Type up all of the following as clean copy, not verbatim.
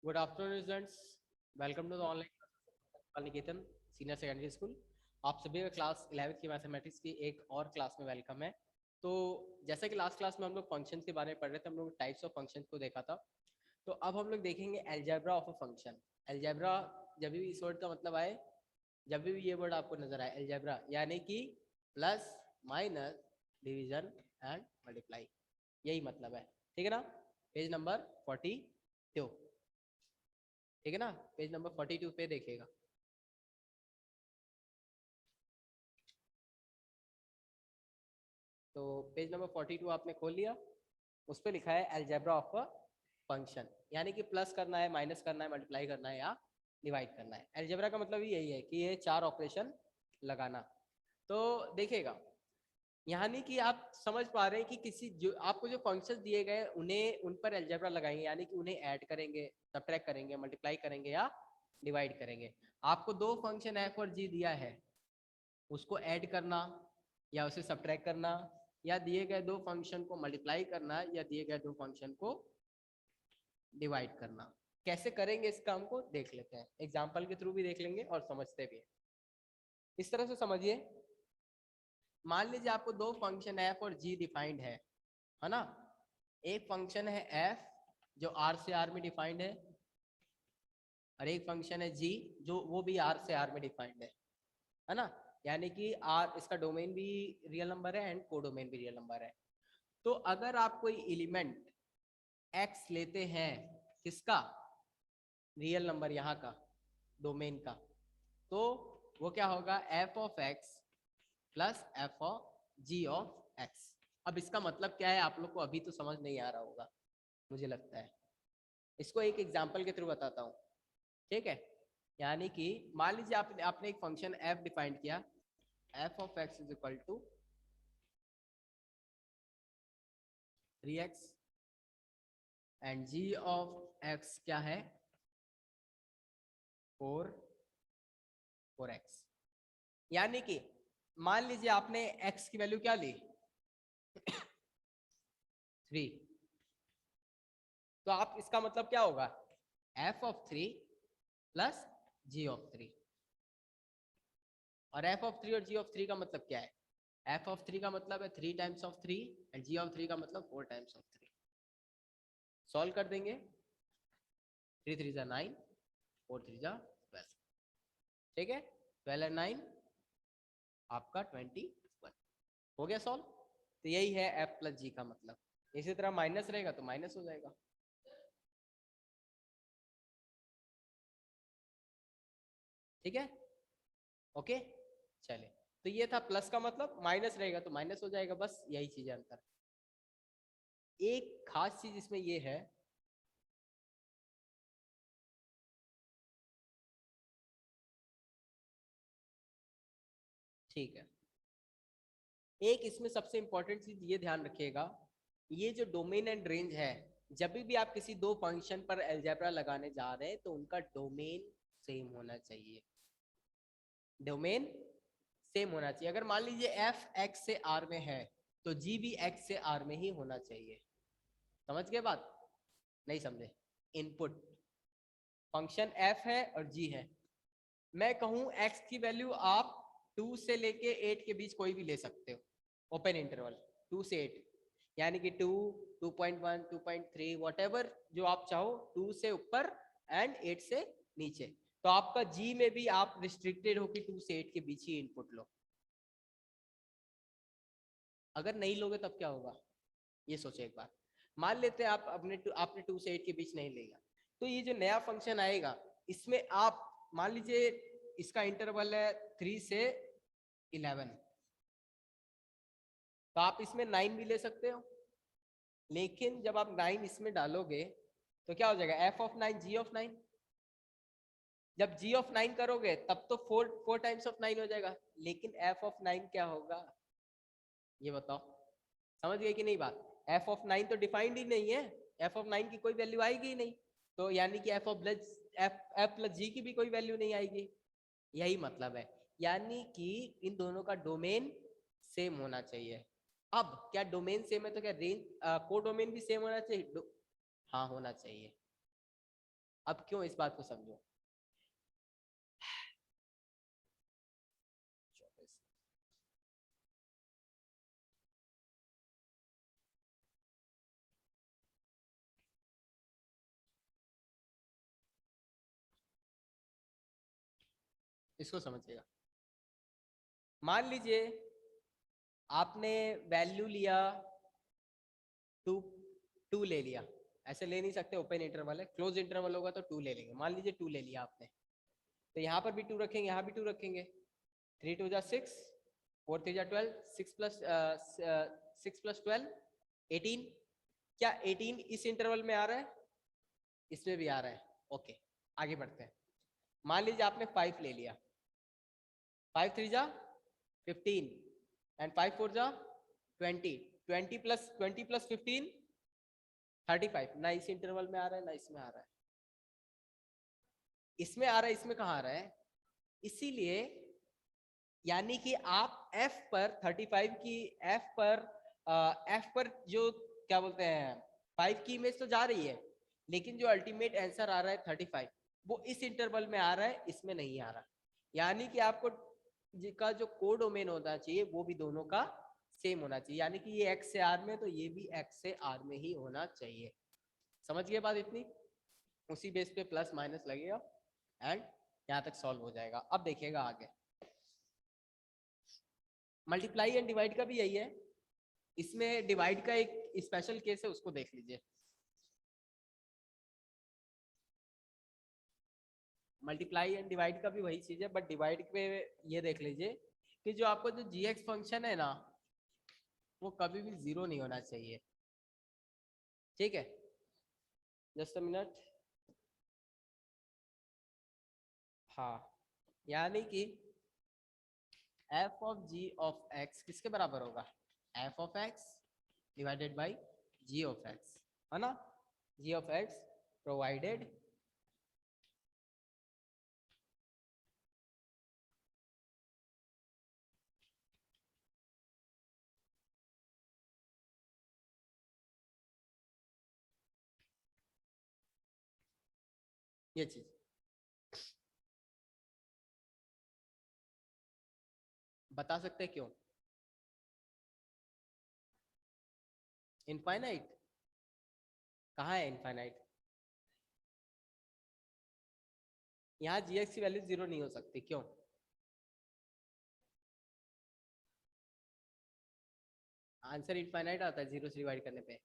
Good afternoon, students. Welcome to the online Niketan senior secondary school. आप सभी का class 11th की mathematics की एक और क्लास में वेलकम है। तो जैसा कि लास्ट क्लास में हम लोग फंक्शंस के बारे में पढ़ रहे थे, हम लोग टाइप्स ऑफ फंक्शंस को देखा था। तो अब हम लोग देखेंगे algebra of a function. Algebra जब भी इस वर्ड का मतलब आए, जब भी ये वर्ड आपको नजर आए अलजेब्रा, यानी कि plus minus division and multiply, यही मतलब है। ठीक है ना। पेज नंबर 42, ठीक है ना। पेज नंबर 42 पे देखिएगा। तो पेज नंबर 42 आपने खोल लिया, उस पर लिखा है अलजेब्रा ऑफ अ फंक्शन, यानी कि प्लस करना है, माइनस करना है, मल्टीप्लाई करना है या डिवाइड करना है। अलजेब्रा का मतलब यही है कि ये चार ऑपरेशन लगाना। तो देखिएगा, यानी कि आप समझ पा रहे हैं कि किसी जो आपको जो फंक्शंस दिए गए उन्हें उन पर अलजेब्रा लगाएंगे, यानी कि उन्हें ऐड करेंगे, सब्ट्रैक्ट करेंगे, मल्टीप्लाई करेंगे या डिवाइड करेंगे। आपको दो फंक्शन एफ और जी दिया है, उसको ऐड करना या उसे सब्ट्रैक्ट करना, या दिए गए दो फंक्शन को मल्टीप्लाई करना या दिए गए दो फंक्शन को डिवाइड करना। कैसे करेंगे इस काम को देख लेते हैं, एग्जाम्पल के थ्रू भी देख लेंगे और समझते भी हैं। इस तरह से समझिए, मान लीजिए आपको दो फंक्शन एफ और जी डिफाइंड है ना। एक फंक्शन है एफ जो आर से आर में डिफाइंड और एक फंक्शन है जी जो वो भी आर से आर में डिफाइंड है ना। यानी कि आर इसका डोमेन भी रियल नंबर है एंड कोडोमेन भी रियल नंबर है। तो अगर आप कोई एलिमेंट एक्स लेते हैं, किसका, रियल नंबर यहाँ का, डोमेन का, तो वो क्या होगा, F of X plus F of G of X. अब इसका मतलब क्या है आप लोग को अभी तो समझ नहीं आ रहा होगा, मुझे लगता है। इसको एक एग्जाम्पल के थ्रू बताता हूँ, ठीक है। यानी कि मान लीजिए आपने एक फंक्शन एफ डिफाइंड किया, F of X is equal to 3x and G of X क्या है, 4x। यानी कि मान लीजिए आपने x की वैल्यू क्या ली 3, तो आप इसका मतलब क्या होगा, f of 3 plus g of 3। और f ऑफ 3 और g ऑफ 3 का मतलब क्या है, f ऑफ 3 का मतलब है 3 times of 3 and g of 3 का मतलब 4 टाइम्स ऑफ 3। सॉल्व कर देंगे, 3 3 जा 9, 4 3 जा 12, ठीक है। 12 एंड 9 आपका 21 हो गया सॉल्व। तो यही है f प्लस जी का मतलब। इसी तरह माइनस रहेगा तो माइनस हो जाएगा, ठीक है। ओके, चले। तो ये था प्लस का मतलब, माइनस रहेगा तो माइनस हो जाएगा, बस यही चीज है अंतर। एक खास चीज इसमें ये है, ठीक है, एक इसमें सबसे इंपॉर्टेंट चीज ये ध्यान रखिएगा, ये जो डोमेन एंड रेंज है, जब भी आप किसी दो फंक्शन पर अलजेब्रा लगाने जा रहे हैं तो उनका डोमेन सेम होना चाहिए। डोमेन सेम होना चाहिए। अगर मान लीजिए एफ एक्स से आर में है तो जी भी एक्स से आर में ही होना चाहिए। समझ गए बात, नहीं समझे। इनपुट फंक्शन एफ है और जी है, मैं कहूं एक्स की वैल्यू आप 2 से लेके 8 के बीच कोई भी ले सकते हो, ओपन इंटरवल 2 से 8, यानी कि 2, 2.1, 2.3, वॉटेवर जो आप चाहो, 2 से ऊपर एंड 8 से नीचे। तो आपका जी में भी आप रिस्ट्रिक्टेड हो कि 2 से 8 के बीच ही इनपुट लो। अगर नहीं लोगे तब क्या होगा, ये सोचो एक बार। मान लेते हैं आपने 2 से 8 के बीच नहीं लिया, तो ये जो नया फंक्शन आएगा इसमें आप मान लीजिए इसका इंटरवल है 3 से 11, तो आप इसमें 9 भी ले सकते हो। लेकिन जब आप 9 इसमें डालोगे तो क्या हो जाएगा, एफ ऑफ 9 जी ऑफ 9। जब जी ऑफ 9 करोगे तब तो 4 टाइम्स ऑफ 9 हो जाएगा, लेकिन एफ ऑफ 9 क्या होगा, ये बताओ। समझ गए कि नहीं बात। एफ ऑफ 9 तो डिफाइंड ही नहीं है, एफ ऑफ 9 की कोई वैल्यू आएगी ही नहीं, तो यानी कि एफ प्लस जी की भी कोई वैल्यू नहीं आएगी। यही मतलब है, यानी कि इन दोनों का डोमेन सेम होना चाहिए। अब क्या डोमेन सेम है तो क्या रेंज को डोमेन भी सेम होना चाहिए, हाँ होना चाहिए। अब क्यों, इस बात को समझो। इसको समझिएगा। मान लीजिए आपने वैल्यू लिया 2, 2 ले लिया, ऐसे ले नहीं सकते, ओपन इंटरवल है, क्लोज इंटरवल होगा तो 2 ले लेंगे। मान लीजिए 2 ले लिया आपने, तो यहाँ पर भी 2 रखेंगे, यहाँ भी 2 रखेंगे। 3 2 जा 6, 4 3 जा 12, 6 प्लस 12 18। क्या 18 इस इंटरवल में आ रहा है? इसमें भी आ रहा है। ओके, आगे बढ़ते हैं। मान लीजिए आपने 5 ले लिया, 5 3 जा 15 एंड 5 4 जा 20, 20 प्लस 15 35। ना इस इंटरवल में आ रहा है ना इसमें आ रहा है, इसमें आ रहा है, इसमें कहाँ आ रहा है? इसीलिए यानी कि आप f पर 35 की f पर जो क्या बोलते हैं 5 की इमेज तो जा रही है, लेकिन जो अल्टीमेट आंसर आ रहा है 35 वो इस इंटरवल में आ रहा है, इसमें नहीं आ रहा। यानी कि आपको का जो कोडोमेन होना चाहिए वो भी दोनों का सेम होना चाहिए, यानी कि ये x से r में तो ये भी x से r में ही होना चाहिए। समझ गए बात इतनी? उसी बेस पे प्लस माइनस लगेगा एंड यहाँ तक सॉल्व हो जाएगा। अब देखिएगा आगे, मल्टीप्लाई एंड डिवाइड का भी यही है। इसमें डिवाइड का एक स्पेशल केस है, उसको देख लीजिए। मल्टीप्लाई एंड डिवाइड का भी वही चीज है, बट डिवाइड पे ये देख लीजिए कि जो आपको जो जी एक्स फंक्शन है ना वो कभी भी 0 नहीं होना चाहिए। ठीक है, जस्ट अ मिनट। हाँ, यानी कि f of g of x किसके बराबर होगा? f of x divided by g of x, है ना? g ऑफ x प्रोवाइडेड ये चीज। बता सकते क्यों? इनफाइनाइट कहाँ है? इनफाइनाइट यहाँ जी एक्स की वैल्यू 0 नहीं हो सकती। क्यों? आंसर इनफाइनाइट आता है 0 से डिवाइड करने पे।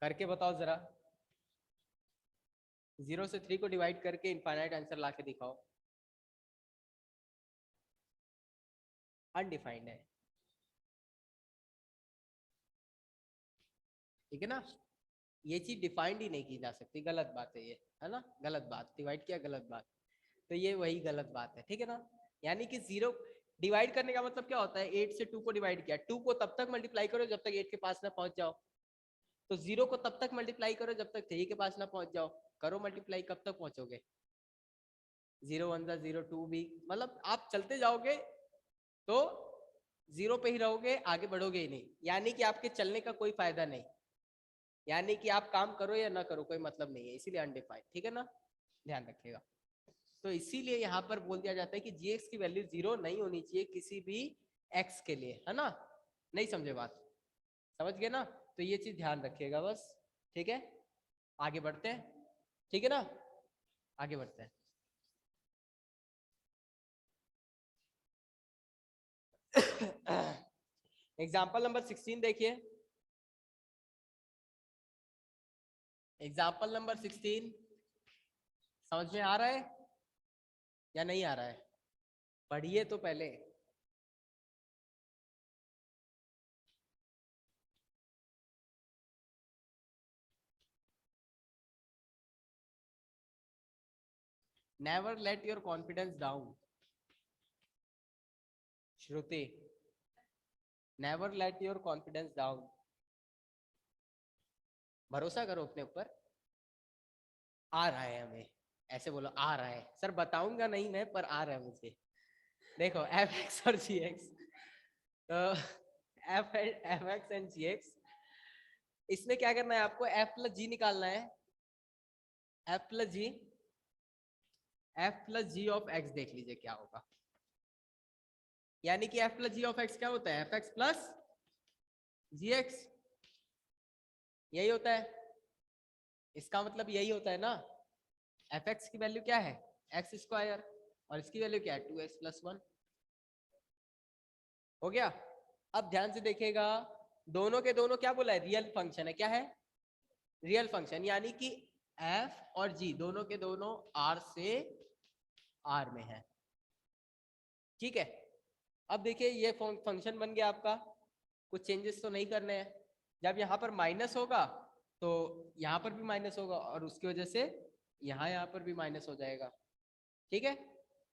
करके बताओ जरा, 0 से 3 को डिवाइड करके इनफाइनाइट आंसर ला के दिखाओ। अनडिफाइंड है, ठीक है ना? ये चीज डिफाइंड ही नहीं की जा सकती, गलत बात है ये, है ना? गलत बात, डिवाइड किया गलत बात, तो ये वही गलत बात है, ठीक है ना? यानी कि 0 डिवाइड करने का मतलब क्या होता है? 8 से 2 को डिवाइड किया, 2 को तब तक मल्टीप्लाई करो जब तक 8 के पास ना पहुंच जाओ, तो 0 को तब तक मल्टीप्लाई करो जब तक 3 के पास ना पहुंच जाओ। करो मल्टीप्लाई, कब तक पहुंचोगे? 0 1 जा 0 2 भी, मतलब आप चलते जाओगे तो 0 पे ही रहोगे, आगे बढ़ोगे ही नहीं, यानी कि आपके चलने का कोई फायदा नहीं। यानी कि आप काम करो या ना करो कोई मतलब नहीं है, इसीलिए अनडिफाइंड, ठीक है ना? ध्यान रखिएगा। तो इसीलिए यहाँ पर बोल दिया जाता है कि जी एक्स की वैल्यू 0 नहीं होनी चाहिए किसी भी x के लिए, है ना? नहीं समझे बात? समझ गए ना? तो ये चीज ध्यान रखिएगा बस, ठीक है? आगे बढ़ते हैं, ठीक है ना? आगे बढ़ते हैं। एग्जाम्पल नंबर 16 देखिए। एग्जाम्पल नंबर 16 समझ में आ रहा है या नहीं आ रहा है? पढ़िए तो पहले। Never let your confidence down. Shruti, never let your confidence down. भरोसा करो अपने ऊपर, आ रहा है हमें। ऐसे बोलो, आ रहा है सर, बताऊंगा नहीं मैं, पर आ रहा है मुझे। देखो एफ एक्स और जी एक्स, तो F X and G X, इसमें क्या करना है आपको? एफ प्लस जी निकालना है, F plus G of X देख लीजिए क्या होगा। यानी कि F plus G of X क्या होता है, F X plus G X, यही होता है। इसका मतलब यही होता है ना, एफ एक्स की वैल्यू क्या है एक्स स्क्वायर और इसकी वैल्यू क्या है 2x प्लस 1। हो गया। अब ध्यान से देखिएगा, दोनों के दोनों क्या बोला है, रियल फंक्शन है। क्या है, रियल फंक्शन, यानी कि f और g दोनों के दोनों r से r में है। ठीक है। अब देखिए ये फंक्शन बन गया आपका, कुछ चेंजेस तो नहीं करने हैं। जब यहाँ पर माइनस होगा तो यहाँ पर भी माइनस होगा और उसकी वजह से यहाँ पर भी माइनस हो जाएगा। ठीक है।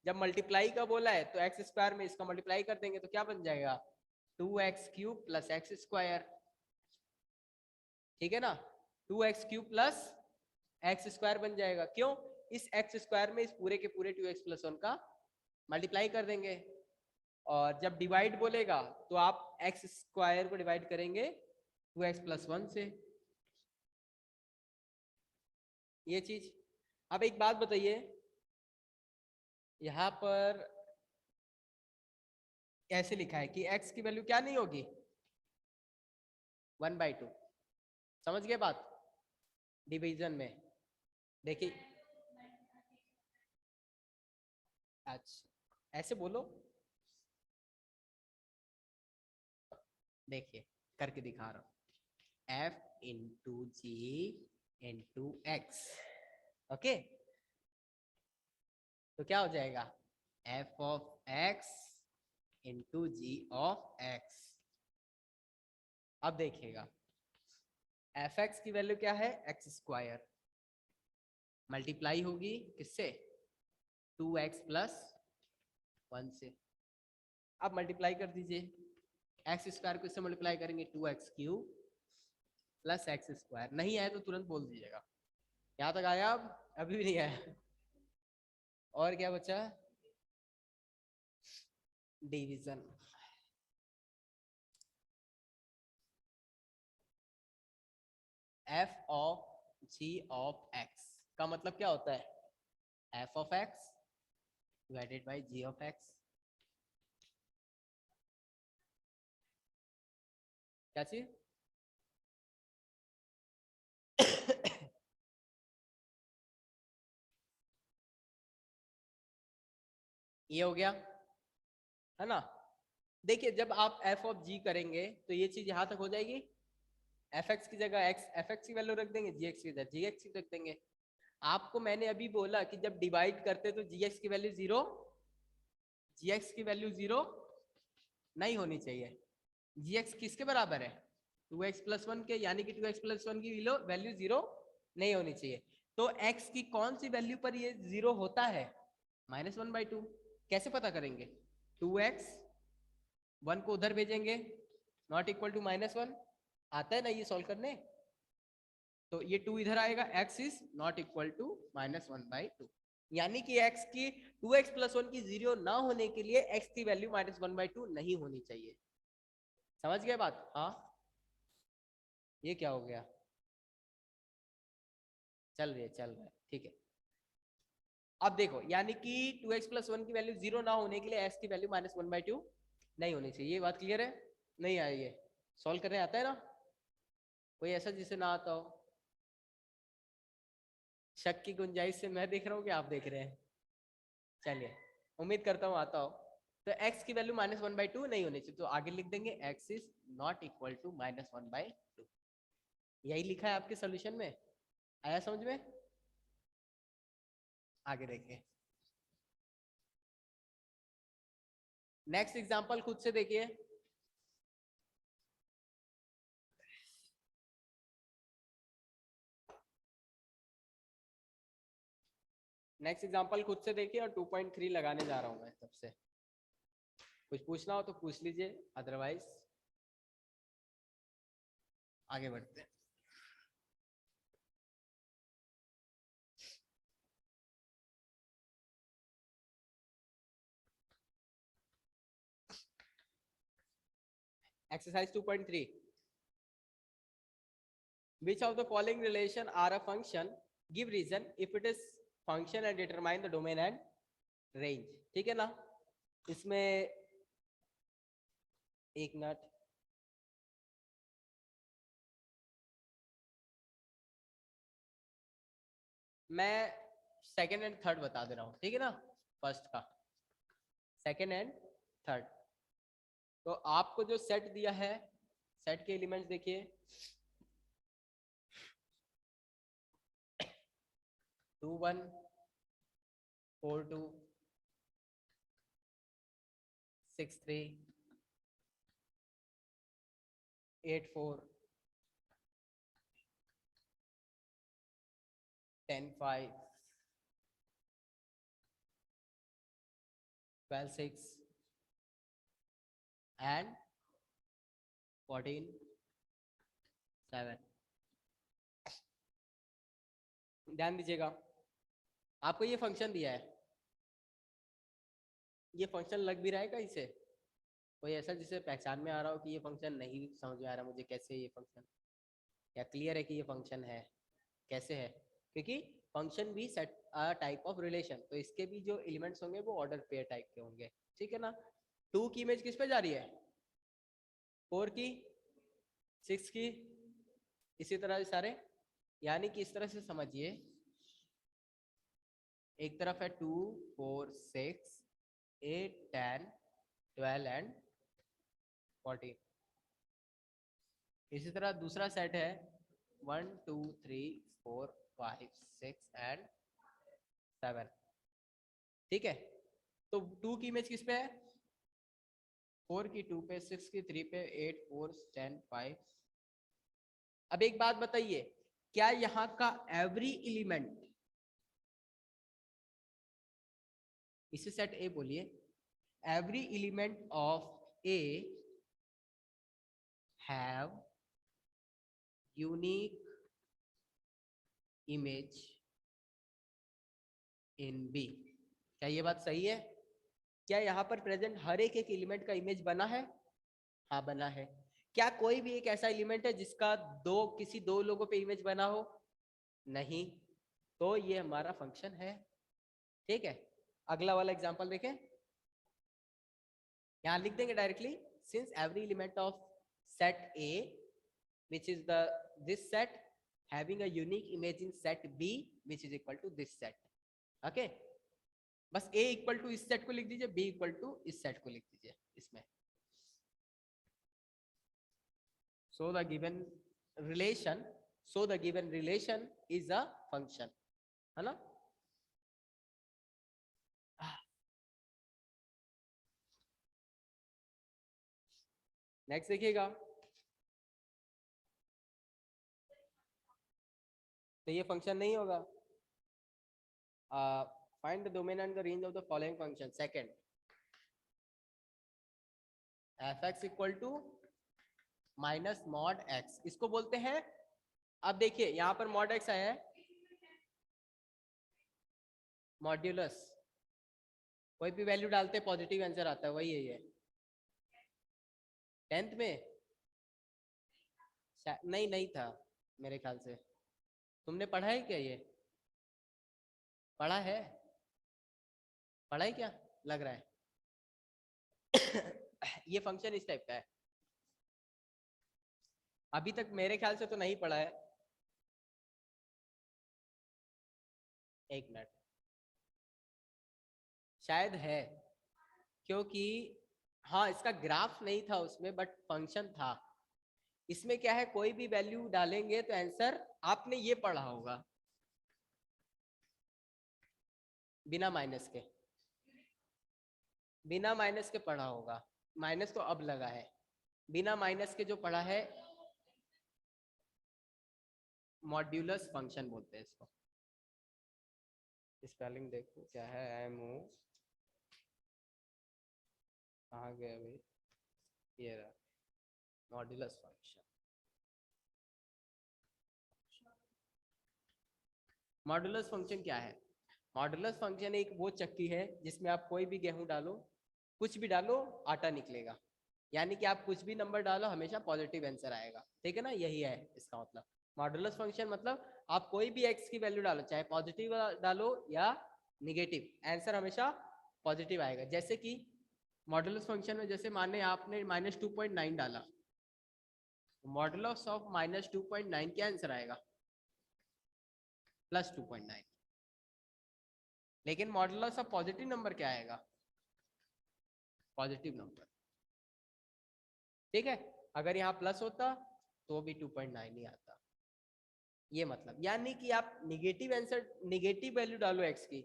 जब मल्टीप्लाई का बोला है तो एक्स स्क्वायर में इसका मल्टीप्लाई कर देंगे तो क्या बन जाएगा 2x cube plus x square. ठीक है ना, 2x cube plus x square बन जाएगा। क्यों, इस एक्स स्क्वायर में इस पूरे के पूरे 2x प्लस 1 का मल्टीप्लाई कर देंगे। और जब डिवाइड बोलेगा तो आप एक्स स्क्वायर को डिवाइड करेंगे 2x प्लस 1 से, ये चीज। अब एक बात बताइए, यहां पर ऐसे लिखा है कि x की वैल्यू क्या नहीं होगी 1/2। समझ गए बात, डिवीजन में देखिए। अच्छा ऐसे बोलो, देखिए करके दिखा रहा हूं, f into G into X. Okay, तो क्या हो जाएगा f of x into G of X. अब देखिएगा एफ एक्स की वैल्यू क्या है एक्स स्क्वायर, मल्टीप्लाई होगी किससे 2x प्लस 1 से। अब मल्टीप्लाई कर दीजिए, एक्स स्क्वायर को इससे मल्टीप्लाई करेंगे 2x cube plus x square. नहीं आया तो तुरंत बोल दीजिएगा। यहाँ तक आया, अब अभी भी नहीं आया। और क्या बचा, division. F of G of X का मतलब क्या होता है F of X divided by G of X. क्या चीज ये हो गया है ना। देखिए जब आप एफ ऑफ जी करेंगे तो ये चीज यहां तक हो जाएगी, एफ एक्स की जगह एक्स, एफ एक्स की वैल्यू रख देंगे, जी एक्स की जगह जी एक्स की रख देंगे। आपको मैंने अभी बोला कि जब डिवाइड करते तो जी एक्स की वैल्यू जीरो, जी एक्स की वैल्यू जीरो नहीं होनी चाहिए। जी एक्स किसके बराबर है 2x प्लस 1 के, यानी कि 2x प्लस 1 की वैल्यू जीरो नहीं होनी चाहिए। तो x की कौन सी वैल्यू पर ये जीरो होता है -1/2। कैसे पता करेंगे, 2x 1 को उधर भेजेंगे नॉट इक्वल टू -1, आता है ना ये सॉल्व करने। तो ये 2 इधर आएगा, x is not equal to -1/2, यानी कि x की 2x प्लस 1 की जीरो ना होने के लिए x की वैल्यू -1/2 नहीं होनी चाहिए। समझ गए बात। हाँ ये क्या हो गया, चल रहा है ठीक है। अब देखो यानी कि 2x प्लस 1 की वैल्यू जीरो ना होने के लिए x की वैल्यू -1/2 नहीं होनी चाहिए। ये बात क्लियर है, नहीं आई है, सॉल्व करने आता है ना कोई ऐसा जिसे ना आता हो। शक की गुंजाइश से मैं देख रहा हूँ कि आप देख रहे हैं, चलिए उम्मीद करता हूँ आता हो। तो x की वैल्यू -1/2 नहीं होनी चाहिए, तो आगे लिख देंगे x is not equal to -1/2। यही लिखा है आपके सोल्यूशन में, आया समझ में। आगे देखिए, नेक्स्ट एग्जांपल खुद से देखिए। नेक्स्ट एग्जांपल खुद से देखिए और 2.3 लगाने जा रहा हूं मैं सबसे। कुछ पूछना हो तो पूछ लीजिए, अदरवाइज आगे बढ़ते हैं। Exercise 2.3, which of the following relation are a function give reason if it is function and determine the domain and range. ठीक है ना, इसमें एक मिनट, मैं सेकेंड एंड थर्ड बता दे रहा हूँ, ठीक है ना, फर्स्ट का सेकेंड एंड थर्ड। तो आपको जो सेट दिया है, सेट के एलिमेंट्स देखिए, 2 1 4 2 6 3 8 4 10 5 12 6 and 14 7। ध्यान दीजिएगा, आपको ये फंक्शन दिया है, ये फंक्शन लग भी रहा है कहीं से? कोई ऐसा जिसे पहचान में आ रहा हो कि ये फंक्शन नहीं समझ में आ रहा मुझे, कैसे ये फंक्शन, या क्लियर है कि ये फंक्शन है, कैसे है? क्योंकि फंक्शन भी सेट टाइप ऑफ रिलेशन, तो इसके भी जो एलिमेंट्स होंगे वो ऑर्डर पेयर टाइप के होंगे, ठीक है ना। 2 की इमेज किस पे जा रही है? 4 की, 6 की, इसी तरह सारे, यानी कि इस तरह से समझिए, एक तरफ है 2 4 6 8 10 12 एंड 14, इसी तरह दूसरा सेट है 1 2 3 4 5 6 एंड 7, ठीक है। तो 2 की इमेज किस पे है? 4 की 2 पे, 6 की 3 पे, 8 4 10 5। अब एक बात बताइए, क्या यहाँ का एवरी एलिमेंट, इसे सेट ए बोलिए, every element of A have unique image in B? क्या ये बात सही है? क्या यहाँ पर प्रेजेंट हर एक एलिमेंट का इमेज बना है? हाँ बना है। क्या कोई भी एक ऐसा एलिमेंट है जिसका किसी दो लोगों पे इमेज बना हो? नहीं। तो ये हमारा फंक्शन है, ठीक है। अगला वाला एग्जांपल देखें, यहाँ लिख देंगे directly, since every element of set A which is this set having a unique image in set B which is equal to this set, okay। बस A इक्वल टू इस सेट को लिख दीजिए, B इक्वल टू इस set को लिख दीजिए इसमें। so the given relation is a function, है ना। नेक्स्ट देखिएगा, तो ये फंक्शन नहीं होगा। Find the domain and the range of the following function. Second, fx equal to minus mod x, इसको बोलते हैं। अब देखिए यहाँ पर मॉड एक्स आया है, मॉड्यूलस, कोई भी वैल्यू डालते पॉजिटिव आंसर आता है, वही है ये। 10th में नहीं था मेरे ख्याल से, तुमने पढ़ा है क्या? ये पढ़ा है? पढ़ा है क्या लग रहा है? ये फंक्शन इस टाइप का है, अभी तक मेरे ख्याल से तो नहीं पढ़ा है। एक मिनट, शायद है, क्योंकि हाँ इसका ग्राफ नहीं था उसमें बट फंक्शन था। इसमें क्या है, कोई भी वैल्यू डालेंगे तो आंसर, आपने ये पढ़ा होगा बिना माइनस के, बिना माइनस के पढ़ा होगा, माइनस तो अब लगा है, बिना माइनस के जो पढ़ा है, मॉड्यूलस फंक्शन बोलते हैं इसको। स्पेलिंग देखो क्या है, MO, कहाँ गया भाई, ये रहा, मॉड्यूलस फंक्शन। मॉड्यूलस फंक्शन क्या है? मॉड्यूलस फंक्शन एक वो चक्की है जिसमें आप कोई भी गेहूं डालो, कुछ भी डालो, आटा निकलेगा, यानी कि आप कुछ भी नंबर डालो हमेशा पॉजिटिव आंसर आएगा, ठीक है ना, यही है इसका मतलब। मॉडुलस फंक्शन मतलब आप कोई भी x की वैल्यू डालो, चाहे पॉजिटिव डालो या निगेटिव, आंसर हमेशा पॉजिटिव आएगा। जैसे कि मॉडुलस फंक्शन में जैसे माने आपने -2.9 डाला, मॉडुलस ऑफ -2.9 क्या आंसर आएगा? +2.9। लेकिन मॉडुलस ऑफ पॉजिटिव नंबर क्या आएगा? Positive number. ठीक है, अगर यहाँ प्लस होता तो भी 2.9 ही आता। ये मतलब यानी कि आप निगेटिव आंसर, निगेटिव वैल्यू डालो x की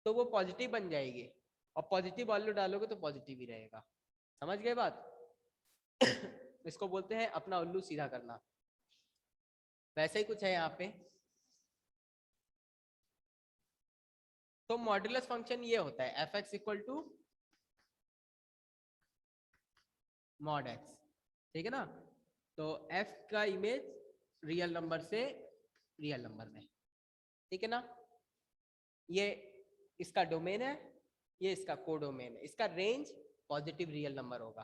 तो वो पॉजिटिव बन जाएगी, और पॉजिटिव वैल्यू डालोगे तो पॉजिटिव ही रहेगा। समझ गए बात? इसको बोलते हैं अपना उल्लू सीधा करना। वैसे ही कुछ है यहाँ पे। तो मॉड्यूलस फंक्शन ये होता है f(x) = mod x। ठीक है ना? तो f का इमेज रियल नंबर से रियल नंबर में, ठीक है ना? ये इसका डोमेन है, ये इसका कोडोमेन है। इसका रेंज पॉजिटिव रियल नंबर होगा।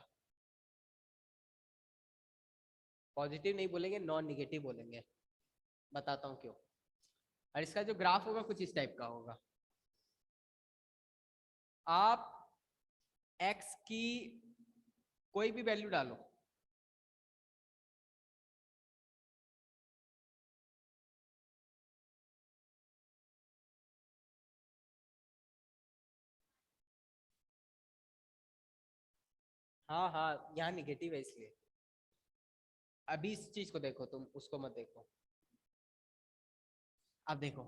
पॉजिटिव नहीं बोलेंगे, नॉन निगेटिव बोलेंगे। बताता हूँ क्यों। और इसका जो ग्राफ होगा कुछ इस टाइप का होगा। आप x की कोई भी वैल्यू डालो, हाँ हाँ यहाँ निगेटिव है इसलिए। अभी इस चीज को देखो, तुम उसको मत देखो। अब देखो,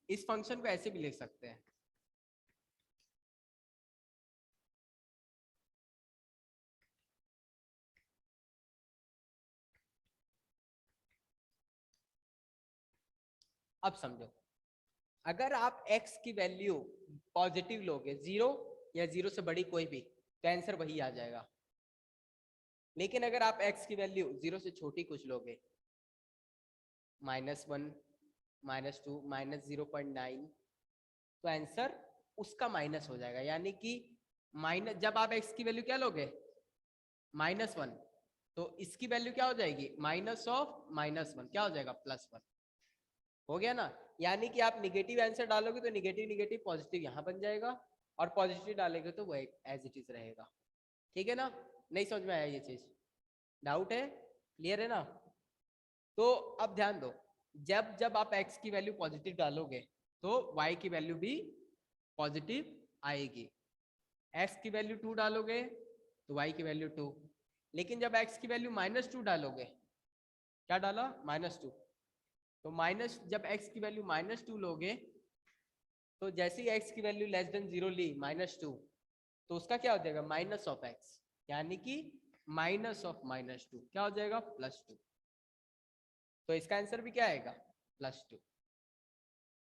इस फंक्शन को ऐसे भी लिख सकते हैं। अब समझो, अगर आप x की वैल्यू पॉजिटिव लोगे, 0 या 0 से बड़ी कोई भी, तो आंसर वही आ जाएगा। लेकिन अगर आप x की वैल्यू 0 से छोटी कुछ लोगे, -1, -2, -0.9, तो आंसर उसका माइनस हो जाएगा। यानी कि माइनस, जब आप x की वैल्यू क्या लोगे? -1, तो इसकी वैल्यू क्या हो जाएगी? -(-1) क्या हो जाएगा? +1। हो गया ना? यानी कि आप निगेटिव आंसर डालोगे तो निगेटिव निगेटिव पॉजिटिव यहाँ बन जाएगा, और पॉजिटिव डालेंगे तो वो एज इट इज रहेगा। ठीक है ना? नहीं समझ में आया ये चीज? डाउट है? क्लियर है ना? तो अब ध्यान दो, जब जब आप x की वैल्यू पॉजिटिव डालोगे तो y की वैल्यू भी पॉजिटिव आएगी। x की वैल्यू 2 डालोगे तो y की वैल्यू 2। लेकिन जब x की वैल्यू -2 डालोगे, क्या डाला? -2, तो माइनस, जब x की वैल्यू -2 लोगे, तो जैसे ही x की वैल्यू <0 ली, -2, तो उसका क्या हो जाएगा? -(x), यानी कि -(-2) क्या हो जाएगा? +2। तो इसका आंसर भी क्या आएगा? +2।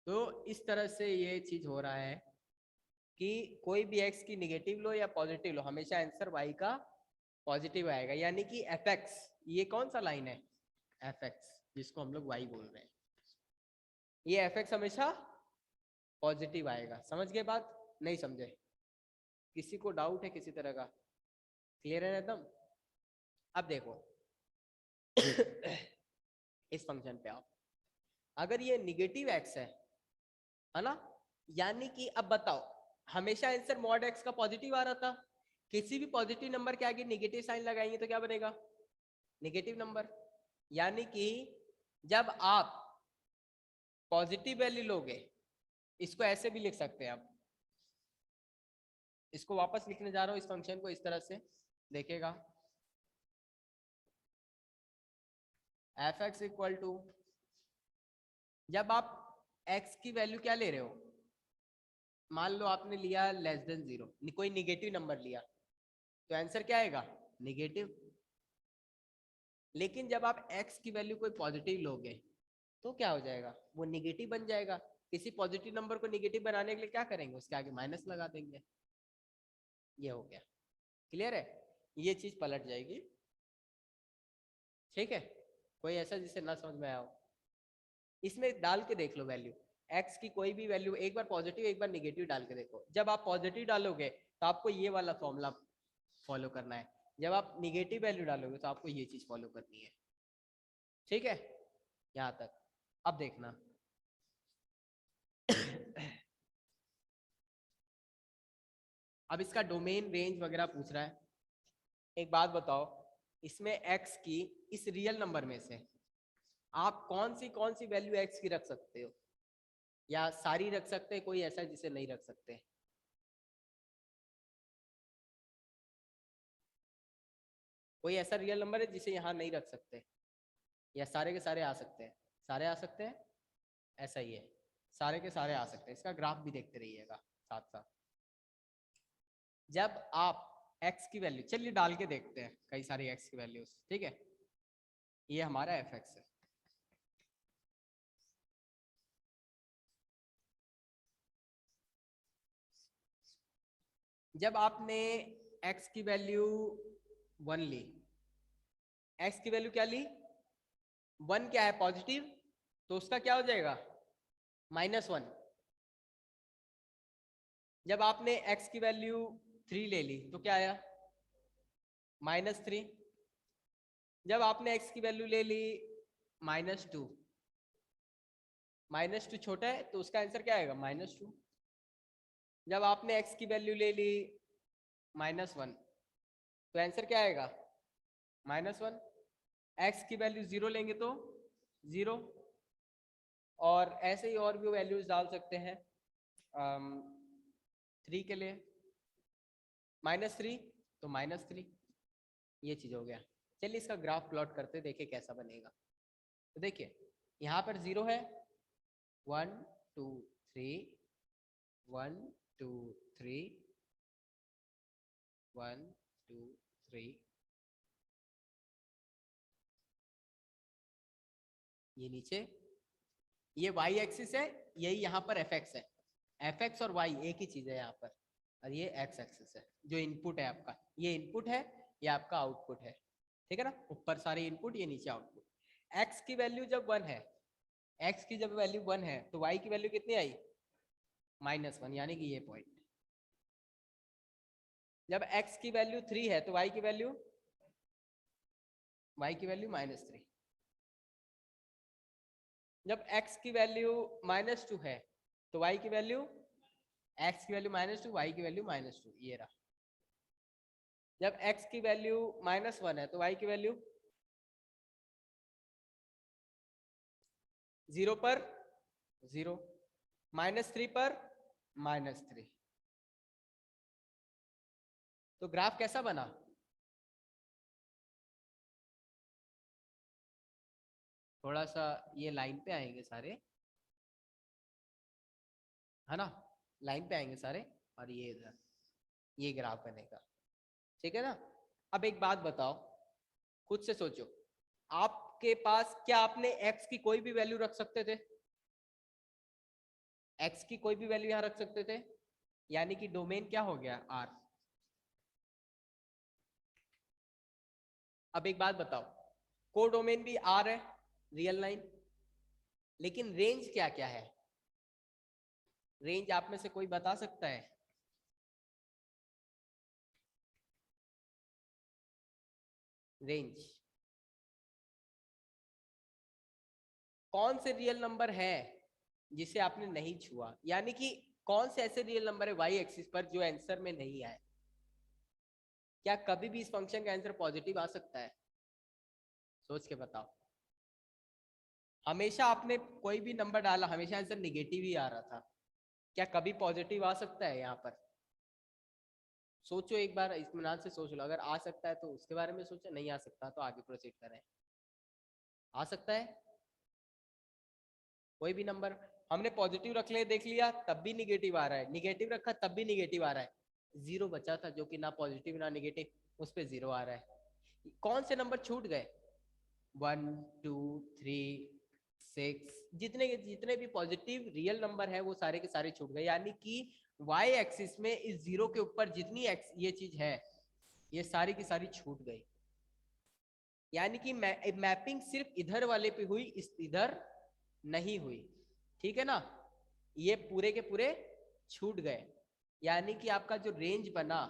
तो इस तरह से ये चीज हो रहा है कि कोई भी x की निगेटिव लो या पॉजिटिव लो, हमेशा आंसर y का पॉजिटिव आएगा। यानी कि f(x), ये कौन सा लाइन है? f(x), जिसको हम लोग y बोल रहे हैं, ये f(x) हमेशा पॉजिटिव आएगा। समझ गए बात? नहीं समझे? किसी को डाउट है किसी तरह का? क्लियर है एकदम? अब देखो, इस फंक्शन पे आओ। अगर ये निगेटिव x है ना? यानी कि अब बताओ, हमेशा आंसर मॉड x का पॉजिटिव आ रहा था। किसी भी पॉजिटिव नंबर के आगे निगेटिव साइन लगाएंगे तो क्या बनेगा? Negative number. यानी कि जब आप पॉजिटिव वैल्यू लोगे, इसको ऐसे भी लिख सकते हैं आप। इसको वापस लिखने जा रहा हूं, इस फंक्शन को इस तरह से देखेगा, f(x) = जब आप x की वैल्यू क्या ले रहे हो, मान लो आपने लिया <0, कोई निगेटिव नंबर लिया, तो आंसर क्या आएगा? निगेटिव। लेकिन जब आप x की वैल्यू कोई पॉजिटिव लोगे तो क्या हो जाएगा? वो निगेटिव बन जाएगा। किसी पॉजिटिव नंबर को निगेटिव बनाने के लिए क्या करेंगे? उसके आगे माइनस लगा देंगे। ये हो गया। क्लियर है? ये चीज पलट जाएगी। ठीक है? कोई ऐसा जिसे ना समझ में आया हो? इसमें डाल के देख लो वैल्यू, x की कोई भी वैल्यू, एक बार पॉजिटिव एक बार निगेटिव डाल के देखो। जब आप पॉजिटिव डालोगे तो आपको ये वाला फॉर्मूला फॉलो करना है, जब आप निगेटिव वैल्यू डालोगे तो आपको ये चीज फॉलो करनी है। ठीक है? यहाँ तक। अब देखना अब इसका डोमेन रेंज वगैरह पूछ रहा है। एक बात बताओ, इसमें x की इस रियल नंबर में से आप कौन सी वैल्यू x की रख सकते हो, या सारी रख सकते हैं, कोई ऐसा जिसे नहीं रख सकते? कोई ऐसा रियल नंबर है जिसे यहाँ नहीं रख सकते, या सारे के सारे आ सकते हैं? सारे आ सकते हैं, ऐसा ही है, सारे के सारे आ सकते हैं। इसका ग्राफ भी देखते रहिएगा साथ साथ। जब आप x की वैल्यू, चलिए डाल के देखते हैं कई सारी x की वैल्यूज, ठीक है। ये हमारा fx है। जब आपने x की वैल्यू 1 ली, x की वैल्यू क्या ली, 1 क्या है, पॉजिटिव, तो उसका क्या हो जाएगा, -1। जब आपने x की वैल्यू 3 ले ली तो क्या आया, -3। जब आपने x की वैल्यू ले ली -2, -2 छोटा है तो उसका आंसर क्या आएगा, -2। जब आपने x की वैल्यू ले ली -1 तो आंसर क्या आएगा, -1। x की वैल्यू 0 लेंगे तो 0, और ऐसे ही और भी वैल्यूज डाल सकते हैं। 3 के लिए -3 तो -3, ये चीज हो गया। चलिए इसका ग्राफ प्लॉट करते देखें कैसा बनेगा। तो देखिए यहाँ पर 0 है, 1 2 3, 1 2 3, 1 2 3, ये नीचे, ये y एक्सिस है, यही यहाँ पर fx है। fx और y एक ही चीज है यहाँ पर, और ये x एक्सिस है जो इनपुट है आपका, ये इनपुट है, ये आपका आउटपुट है, ठीक है ना। ऊपर सारे इनपुट, ये नीचे आउटपुट। x की वैल्यू जब 1 है, x की जब वैल्यू 1 है तो y की वैल्यू कितनी आई, -1, यानी कि ये पॉइंट। जब x की वैल्यू 3 है तो y की वैल्यू -3। जब x की वैल्यू -2 है तो y की वैल्यू, x की वैल्यू -2, y की वैल्यू -2, ये रहा। जब x की वैल्यू -1 है तो y की वैल्यू 0 पर 0, -3 पर -3। तो ग्राफ कैसा बना, थोड़ा सा ये लाइन पे आएंगे सारे, है ना, लाइन पे आएंगे सारे, और ये इधर, ये ग्राफ बनेगा, ठीक है ना। अब एक बात बताओ, खुद से सोचो, आपके पास क्या आपने x की कोई भी वैल्यू रख सकते थे, x की कोई भी वैल्यू यहां रख सकते थे, यानी कि डोमेन क्या हो गया, r। अब एक बात बताओ, कोडोमेन भी r है, रियल लाइन, लेकिन रेंज क्या क्या है, रेंज आप में से कोई बता सकता है? रेंज कौन से रियल नंबर है जिसे आपने नहीं छुआ, यानी कि कौन से ऐसे रियल नंबर है वाई एक्सिस पर जो आंसर में नहीं आए? क्या कभी भी इस फंक्शन का आंसर पॉजिटिव आ सकता है, सोच के बताओ। हमेशा आपने कोई भी नंबर डाला, हमेशा आंसर निगेटिव ही आ रहा था, क्या कभी पॉजिटिव आ सकता है यहाँ पर? सोचो एक बार, इत्मीनान से सोच लो, अगर आ सकता है तो उसके बारे में सोचो, नहीं आ सकता तो आगे प्रोसीड करें। आ सकता है कोई भी नंबर, हमने पॉजिटिव रख लिया, देख लिया, तब भी निगेटिव आ रहा है, निगेटिव रखा तब भी निगेटिव आ रहा है, 0 बचा था जो कि ना पॉजिटिव ना निगेटिव, उस पर 0 आ रहा है। कौन से नंबर छूट गए, 1 2 3 6, जितने जितने भी पॉजिटिव रियल नंबर है वो सारे के सारे छूट गए, यानी कि y एक्सिस में इस 0 के ऊपर जितनी ये चीज है ये सारी की सारी छूट गई, यानी कि मैपिंग सिर्फ इधर वाले पे हुई, इस इधर नहीं हुई, ठीक है ना। ये पूरे के पूरे छूट गए, यानी कि आपका जो रेंज बना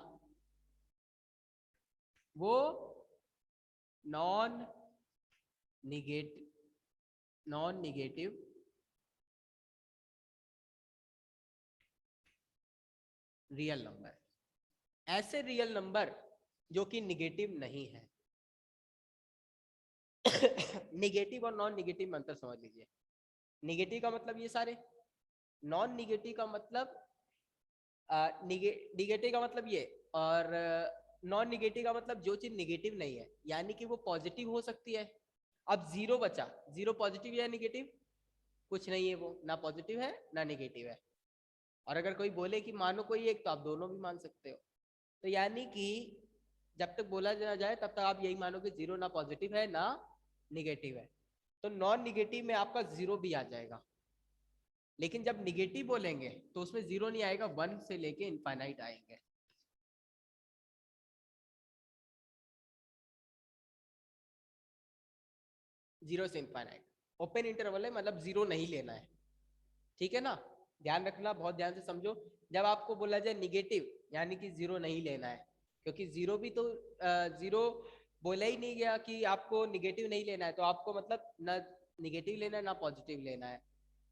वो non negative, non negative real number, ऐसे रियल नंबर जो कि निगेटिव नहीं है। निगेटिव और नॉन निगेटिव में अंतर समझ लीजिए। निगेटिव का मतलब ये सारे, नॉन निगेटिव का मतलब निगेटिव का मतलब ये, और नॉन निगेटिव का मतलब जो चीज निगेटिव नहीं है, यानी कि वो पॉजिटिव हो सकती है। अब जीरो बचा, जीरो पॉजिटिव या निगेटिव? कुछ नहीं है, वो ना पॉजिटिव है ना निगेटिव है। और अगर कोई बोले कि मानो कोई एक, तो आप दोनों भी मान सकते हो। तो यानी कि जब तक बोला जाए तब तक आप यही मानो कि जीरो ना पॉजिटिव है ना निगेटिव है। तो नॉन निगेटिव में आपका जीरो भी आ जाएगा, लेकिन जब निगेटिव बोलेंगे तो उसमें जीरो नहीं आएगा, वन से लेके इनफाइनाइट आएंगे। जीरो से इनफाइनाइट ओपन इंटरवल है, मतलब जीरो नहीं लेना है, ठीक है ना। ध्यान रखना, बहुत ध्यान से समझो। जब आपको बोला जाए निगेटिव, यानी कि जीरो नहीं लेना है, क्योंकि जीरो भी तो जीरो बोला ही नहीं गया कि आपको निगेटिव नहीं लेना है, तो आपको मतलब ना निगेटिव लेना है ना पॉजिटिव लेना है।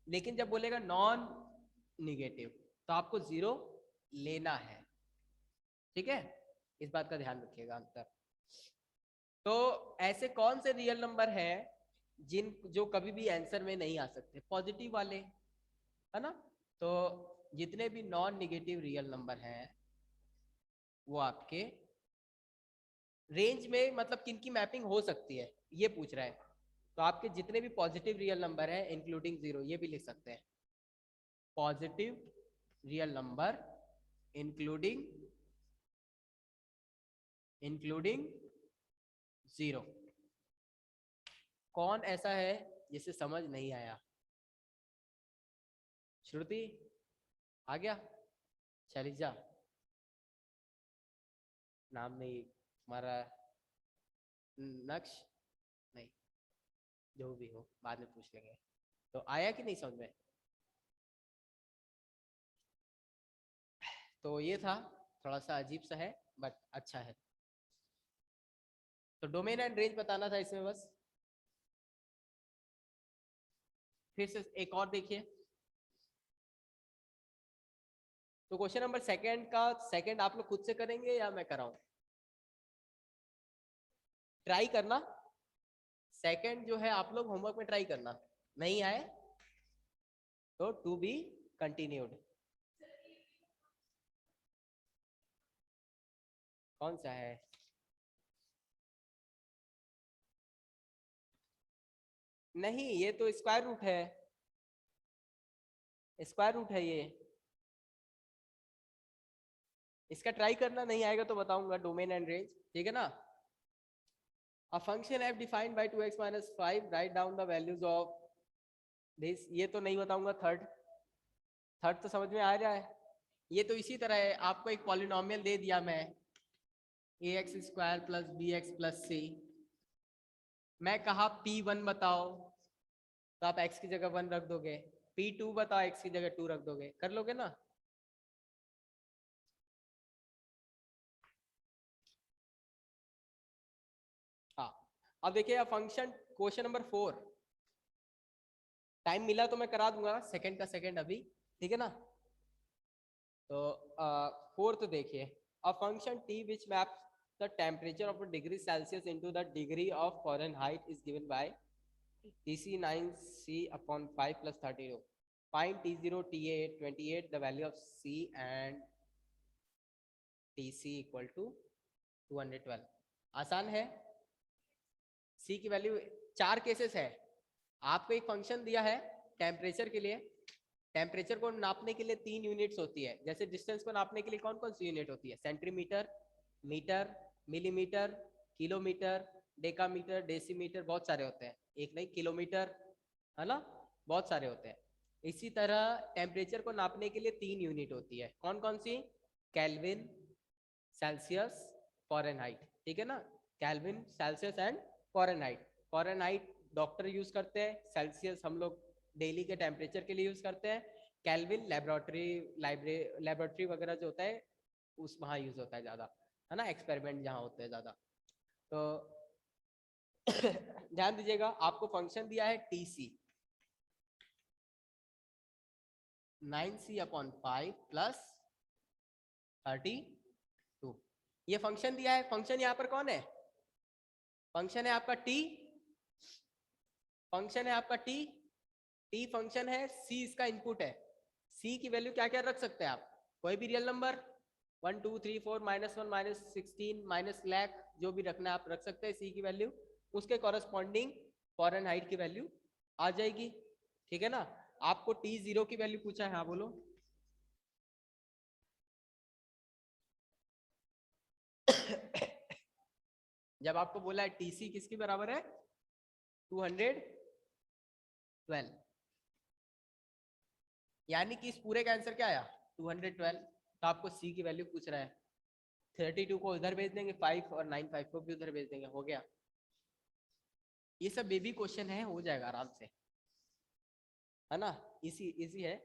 लेकिन जब बोलेगा नॉन निगेटिव तो आपको जीरो लेना है, ठीक है। इस बात का ध्यान रखिएगा अंतर। तो ऐसे कौन से रियल नंबर हैं जिन जो कभी भी आंसर में नहीं आ सकते? पॉजिटिव वाले, है ना। तो जितने भी नॉन निगेटिव रियल नंबर हैं वो आपके रेंज में, मतलब किन की मैपिंग हो सकती है ये पूछ रहा है। तो आपके जितने भी पॉजिटिव रियल नंबर है इंक्लूडिंग जीरो, ये भी लिख सकते हैं, positive real number including including zero. कौन ऐसा है जिसे समझ नहीं आया? श्रुति आ गया? शैलिजा नाम नहीं तुम्हारा, नक्श नहीं, जो भी हो बाद में पूछ लेंगे। तो आया कि नहीं समझ में? तो ये था, थोड़ा सा अजीब सा है बट अच्छा है। तो डोमेन एंड रेंज बताना था इसमें बस। फिर से एक और देखिए। तो क्वेश्चन नंबर सेकंड का सेकंड आप लोग खुद से करेंगे या मैं कराऊं? ट्राई करना, सेकंड जो है आप लोग होमवर्क में ट्राई करना। नहीं आए तो टू बी कंटिन्यूड। कौन सा है? नहीं, ये तो स्क्वायर रूट है, स्क्वायर रूट है ये। इसका ट्राई करना, नहीं आएगा तो बताऊंगा। डोमेन एंड रेंज, ठीक है ना। A function f defined by 2x minus 5, write down the values of this। ये तो नहीं बताऊंगा। थर्ड, थर्ड तो समझ में आ रहा है। ये तो इसी तरह है, आपको एक पॉलिनोमियल दे दिया मैं, ax square plus B X plus C. मैं कहा p1 बताओ, तो आप x की जगह 1 रख दोगे। p2 बताओ, x की जगह 2 रख दोगे, कर लोगे ना। हाँ, अब देखिए फंक्शन क्वेश्चन नंबर 4। टाइम मिला तो मैं करा दूंगा सेकंड का सेकंड अभी, ठीक है ना। तो फोर्थ देखिए, a function t which maps the temperature of a degree Celsius into the degree of Fahrenheit is given by TC 9C upon 5 plus 32. Find T0, T8, 28 the value of C and TC equal to 212। आसान है। C की value, चार cases है। आपको एक function दिया है temperature के लिए। टेम्परेचर को नापने के लिए 3 यूनिट्स होती है। जैसे डिस्टेंस को नापने के लिए कौन कौन सी यूनिट होती है? Centimetre, metre, millimetre, kilometre, decametre, decimetre, बहुत सारे होते हैं, एक नहीं, किलोमीटर, है ना, बहुत सारे होते हैं। इसी तरह टेम्परेचर को नापने के लिए 3 यूनिट होती है। कौन कौन सी? केल्विन, सेल्सियस, फॉरेनहाइट, ठीक है ना। Kelvin, Celsius and Fahrenheit. Fahrenheit doctor use करते हैं, सेल्सियस हम लोग डेली के टेम्परेचर के लिए यूज करते हैं, केल्विन लेबोरेटरी लेबोरेटरी वगैरह जो होता है उस वहाँ यूज होता है ज़्यादा, है ना, एक्सपेरिमेंट जहाँ होते हैं ज़्यादा। तो ध्यान दीजिएगा, आपको फंक्शन दिया है टीसी, 9c/5 प्लस 32। ये फंक्शन दिया है, फंक्शन यहाँ पर कौन है? फंक्शन है आपका t, फंक्शन है आपका t, t फंक्शन है, c इसका इनपुट है। c की वैल्यू क्या क्या रख सकते हैं आप? कोई भी रियल नंबर 1 2 3 4 -1 -16 -लाख जो भी रखना है आप रख सकते हैं c की वैल्यू, उसके कॉरस्पॉन्डिंग फॉरेनहाइट की वैल्यू आ जाएगी। ठीक है ना? आपको t0 की वैल्यू पूछा है, हाँ बोलो। जब आपको बोला है टीसी किसके बराबर है? 212, यानी कि इस पूरे का आंसर क्या आया? 212। तो आपको सी की वैल्यू पूछ रहा है। 32 को उधर भेज देंगे, 5 और 9 5 को भी उधर भेज देंगे, हो गया। ये सब बेबी क्वेश्चन है, हो जाएगा आराम से, है ना? इसी इजी है।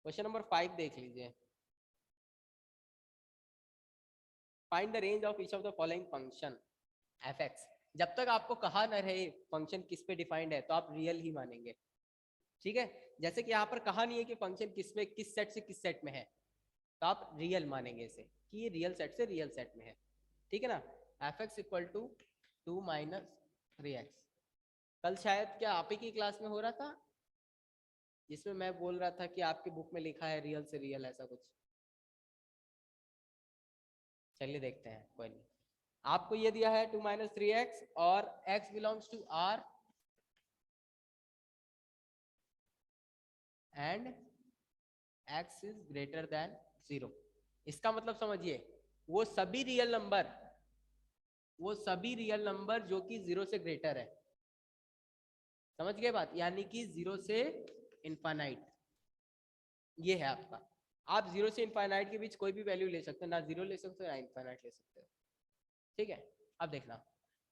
क्वेश्चन नंबर 5 देख लीजिए। Find the range of each of the following function F x. जब तक आपको कहा न रहे फंक्शन किस पे डिफाइंड है तो आप रियल ही मानेंगे। ठीक है? जैसे कि यहाँ पर कहा नहीं है कि फंक्शन किस में, किस सेट से किस सेट में है, तो आप रियल मानेंगे इसे कि ये रियल सेट से रियल सेट में है। ठीक है ना? F x equal to 2 - 3x। कल शायद क्या आप ही की क्लास में हो रहा था जिसमें मैं बोल रहा था कि आपकी बुक में लिखा है रियल से रियल, ऐसा कुछ। चलिए देखते हैं, कोई नहीं। आपको ये दिया है 2 - 3x और x belongs to r and x is greater than 0। इसका मतलब समझिए, वो सभी रियल नंबर, वो सभी रियल नंबर जो कि 0 से ग्रेटर है। समझ गए बात? यानी कि 0 से इनफाइनाइट, ये है आपका। आप 0 से इनफाइनाइट के बीच कोई भी वैल्यू ले सकते हो, ना 0 ले सकते हो ना इनफाइनाइट ले सकते हो। ठीक है? अब देखना,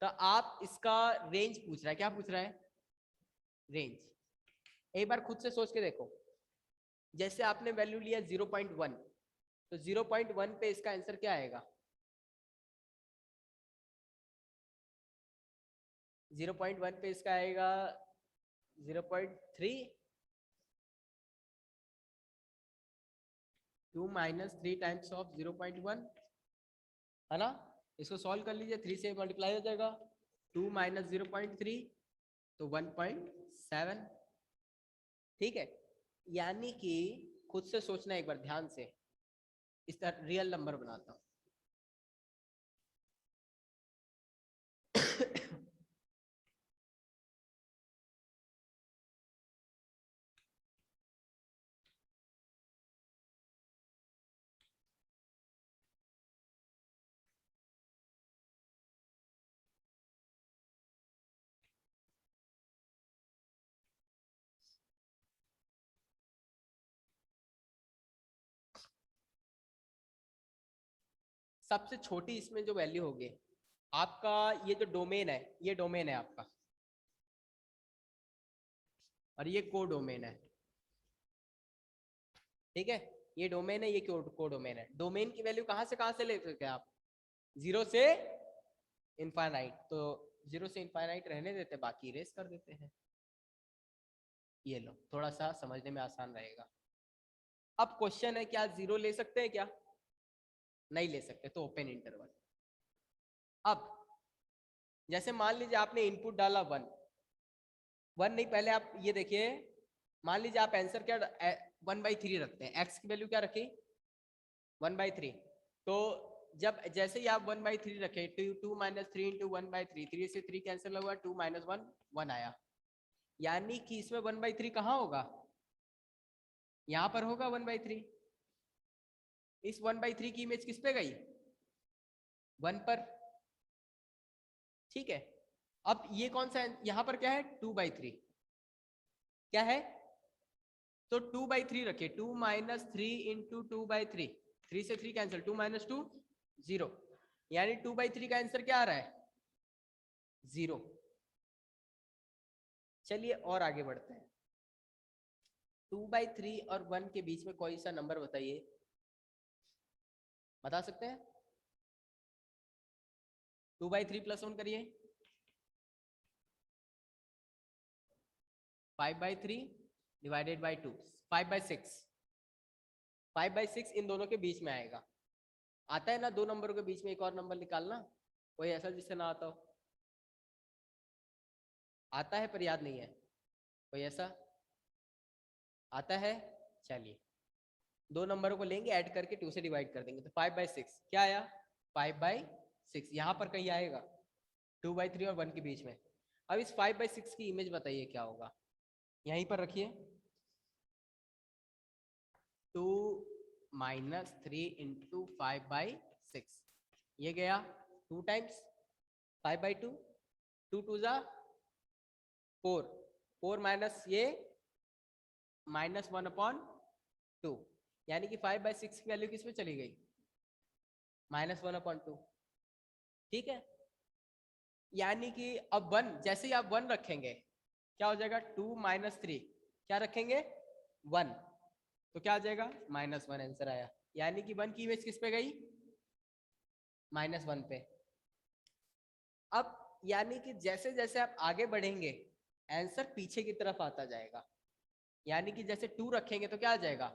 तो आप इसका रेंज पूछ रहा है, क्या पूछ रहा है? रेंज। एक बार खुद से सोच के देखो, जैसे आपने वैल्यू लिया 0.1, तो 0.1 पे इसका आंसर क्या आएगा? 0.1 पे इसका आएगा 0.3। 2 - 3 टाइम्स ऑफ 0.1, है ना? इसको सॉल्व कर लीजिए, 3 से मल्टीप्लाई हो जाएगा। 2 - 0.3 तो 1.7। ठीक है? यानी कि खुद से सोचना एक बार ध्यान से, इस तरह रियल नंबर बनाता हूं। सबसे छोटी इसमें जो वैल्यू होगी आपका, ये जो डोमेन है, ये डोमेन है आपका, और ये को डोमेन है। ठीक है? ये डोमेन है, ये को डोमेन है। डोमेन की वैल्यू कहां से ले सकते हैं आप? 0 से इनफाइनाइट। तो 0 से इनफाइनाइट रहने देते, बाकी इरेज कर देते हैं। ये लो, थोड़ा सा समझने में आसान रहेगा। अब क्वेश्चन है, क्या 0 ले सकते हैं क्या? नहीं ले सकते, तो ओपन इंटरवल। अब जैसे मान लीजिए आपने इनपुट डाला 1 नहीं, पहले आप ये देखिए, मान लीजिए आप आंसर क्या 1/3 रखते हैं, x की वैल्यू क्या रखी? 1/3। तो जब जैसे ही आप 1/3 रखे, 2 - 3 × 1/3, 3 से 3 कैंसिल हुआ, 2 - 1 1 आया। यानी कि इसमें 1/3 कहाँ होगा? यहाँ पर होगा 1/3। इस 1/3 की इमेज किस पे गई? 1 पर। ठीक है? अब ये कौन सा, यहाँ पर क्या है? 2/3 क्या है? तो 2/3 रखिए, 2 - 3 × 2/3, 3 से 3 कैंसिल, 2 - 2 0। यानी 2/3 का आंसर क्या आ रहा है? 0। चलिए और आगे बढ़ते हैं। 2/3 और 1 के बीच में कोई सा नंबर बताइए, बता सकते हैं? 2/3 + 1 करिए, 5/3 डिवाइडेड बाई 2, 5/6, 5/6 इन दोनों के बीच में आएगा। आता है ना दो नंबरों के बीच में एक और नंबर निकालना, कोई ऐसा जिससे ना आता हो? आता है पर याद नहीं है, कोई ऐसा आता है? चलिए दो नंबरों को लेंगे ऐड करके 2 से डिवाइड कर देंगे, तो 5/6 क्या आया? 5/6 यहाँ पर कहीं आएगा 2/3 और 1 के बीच में। अब इस 5/6 की इमेज बताइए क्या होगा, यहीं पर रखिए। 2 - 3 × 5/6 ये गया 2 टाइम्स 5/2, 2 2 जा 4, 4 माइनस ये -1/2, यानी कि 5/6 की वैल्यू किस में चली गई? -1/2। ठीक है, यानी कि अब 1 जैसे ही आप 1 रखेंगे क्या हो जाएगा? 2 - 3 क्या रखेंगे? 1, तो क्या आ जाएगा? -1 आंसर आया। यानी कि 1 की इमेज किस पे गई? -1 पे। अब यानी कि जैसे जैसे आप आगे बढ़ेंगे आंसर पीछे की तरफ आता जाएगा। यानी कि जैसे 2 रखेंगे तो क्या आ जाएगा?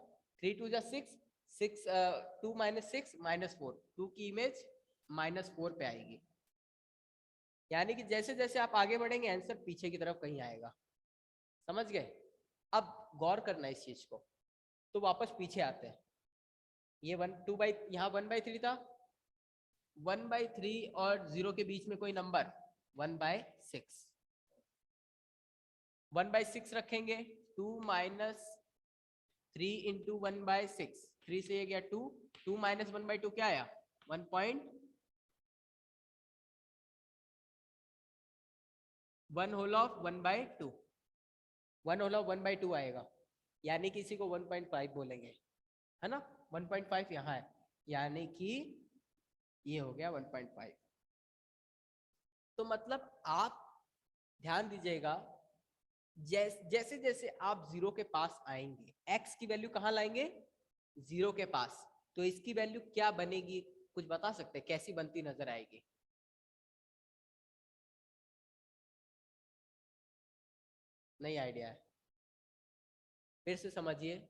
3 2 6, 6 2 - 6 -4, 2 की इमेज -4 पे आएगी। यानी कि जैसे जैसे आप आगे बढ़ेंगे आंसर पीछे की तरफ कहीं आएगा। समझ गए? अब गौर करना इस चीज को, तो वापस पीछे आते हैं। ये 1 यहाँ 1/3 था, 1/3 और 0 के बीच में कोई नंबर 1/6, 1/6 रखेंगे 2 - 3 × 1/6, 3 से ये गया 2, 2 - 1/2 क्या आया? 1 होल ऑफ 1/2, 1 होल ऑफ 1/2 आएगा। यानी कि इसी को 1.5 बोलेंगे, है ना? 1.5 यहाँ है, यानी कि ये हो गया 1.5। तो मतलब आप ध्यान दीजिएगा, जैसे जैसे आप 0 के पास आएंगे x की वैल्यू कहाँ लाएंगे? 0 के पास, तो इसकी वैल्यू क्या बनेगी? कुछ बता सकते हैं कैसी बनती नजर आएगी? नहीं आइडिया है? फिर से समझिए,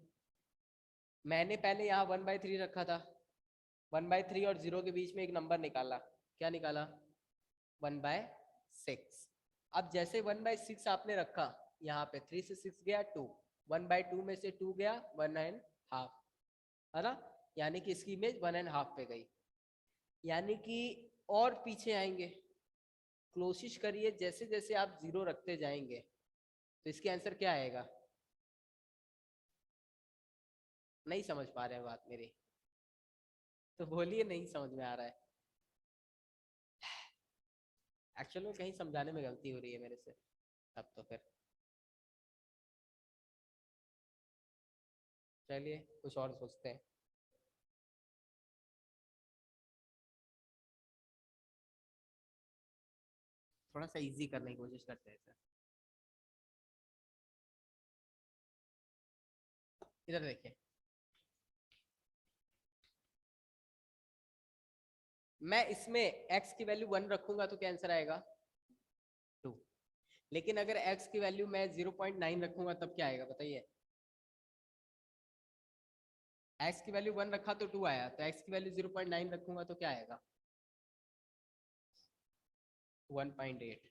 मैंने पहले यहाँ 1/3 रखा था, 1/3 और 0 के बीच में एक नंबर निकाला, क्या निकाला? 1/6। अब जैसे 1/6 आपने रखा यहाँ पे, 3 से 6 गया 2, 1/2 में से 2 गया 1.5, है ना? यानी कि इसकी इमेज 1.5 पे गई। यानी कि और पीछे आएंगे, कोशिश करिए जैसे जैसे आप 0 रखते जाएंगे तो इसके आंसर क्या आएगा? नहीं समझ पा रहे हैं बात मेरी? तो बोलिए नहीं समझ में आ रहा है। एक्चुअली में कहीं समझाने में गलती हो रही है मेरे से, अब तो फिर चलिए कुछ और सोचते हैं। थोड़ा सा इजी करने की कोशिश करते हैं सर। इधर देखिए, मैं इसमें x की वैल्यू 1 रखूंगा तो क्या आंसर आएगा? 2। लेकिन अगर x की वैल्यू मैं 0.9 रखूंगा तब क्या आएगा बताइए? x की वैल्यू 1 रखा तो 2 आया, तो x की वैल्यू 0.9 रखूंगा तो क्या आएगा? 1.8।